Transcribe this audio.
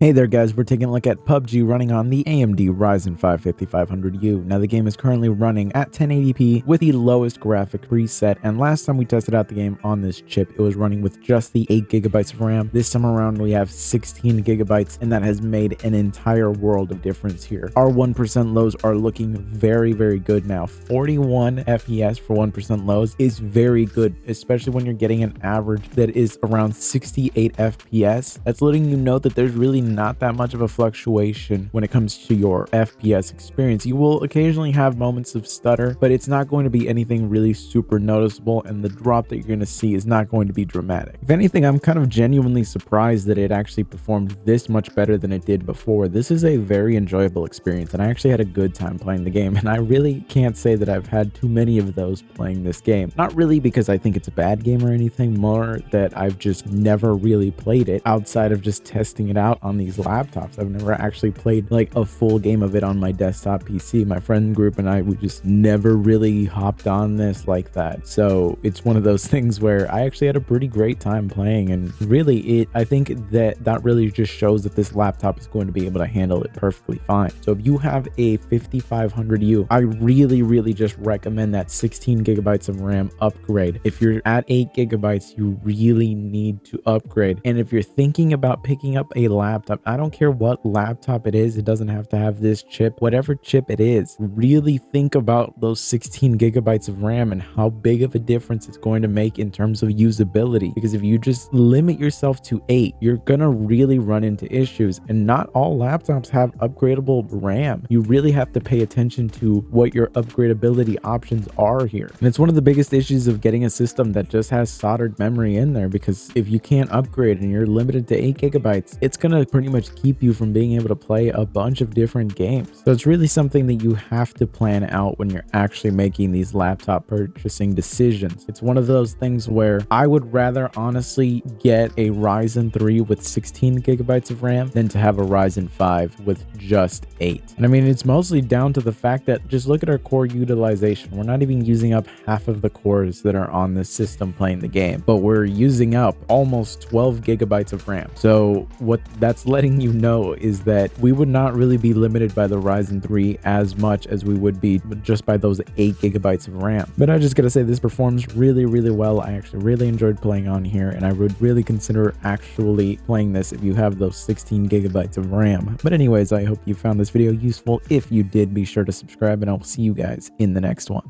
Hey there guys, we're taking a look at PUBG running on the AMD Ryzen 5 5500U. Now the game is currently running at 1080p with the lowest graphic preset, and last time we tested out the game on this chip, it was running with just the 8GB of RAM. This time around we have 16GB, and that has made an entire world of difference here. Our 1% lows are looking very good now. 41 FPS for 1% lows is very good, especially when you're getting an average that is around 68 FPS. That's letting you know that there's really not that much of a fluctuation when it comes to your FPS experience. You will occasionally have moments of stutter, but it's not going to be anything really super noticeable, and the drop that you're going to see is not going to be dramatic. If anything, I'm kind of genuinely surprised that it actually performed this much better than it did before. This is a very enjoyable experience, and I actually had a good time playing the game, and I really can't say that I've had too many of those playing this game. Not really because I think it's a bad game or anything, more that I've just never really played it outside of just testing it out on these laptops. I've never actually played like a full game of it on my desktop PC. My friend group and I, we just never really hopped on this like that. So it's one of those things where I actually had a pretty great time playing, and really I think that really just shows that this laptop is going to be able to handle it perfectly fine. So if you have a 5500U, I really just recommend that 16GB of RAM upgrade. If you're at 8GB, you really need to upgrade. And if you're thinking about picking up a laptop, I don't care what laptop it is, it doesn't have to have this chip. Whatever chip it is, really think about those 16GB of RAM and how big of a difference it's going to make in terms of usability. Because if you just limit yourself to 8, you're gonna really run into issues, and not all laptops have upgradable RAM. You really have to pay attention to what your upgradability options are here. And it's one of the biggest issues of getting a system that just has soldered memory in there, because if you can't upgrade and you're limited to 8GB, it's gonna pretty much keep you from being able to play a bunch of different games. So it's really something that you have to plan out when you're actually making these laptop purchasing decisions. It's one of those things where I would rather honestly get a Ryzen 3 with 16GB of RAM than to have a Ryzen 5 with just 8. And I mean, it's mostly down to the fact that just look at our core utilization. We're not even using up half of the cores that are on this system playing the game, but we're using up almost 12GB of RAM. So what that's letting you know is that we would not really be limited by the Ryzen 3 as much as we would be just by those 8GB of RAM. But I just gotta say, this performs really well. I actually really enjoyed playing on here, and I would really consider actually playing this if you have those 16GB of RAM. But anyways, I hope you found this video useful. If you did, be sure to subscribe, and I'll see you guys in the next one.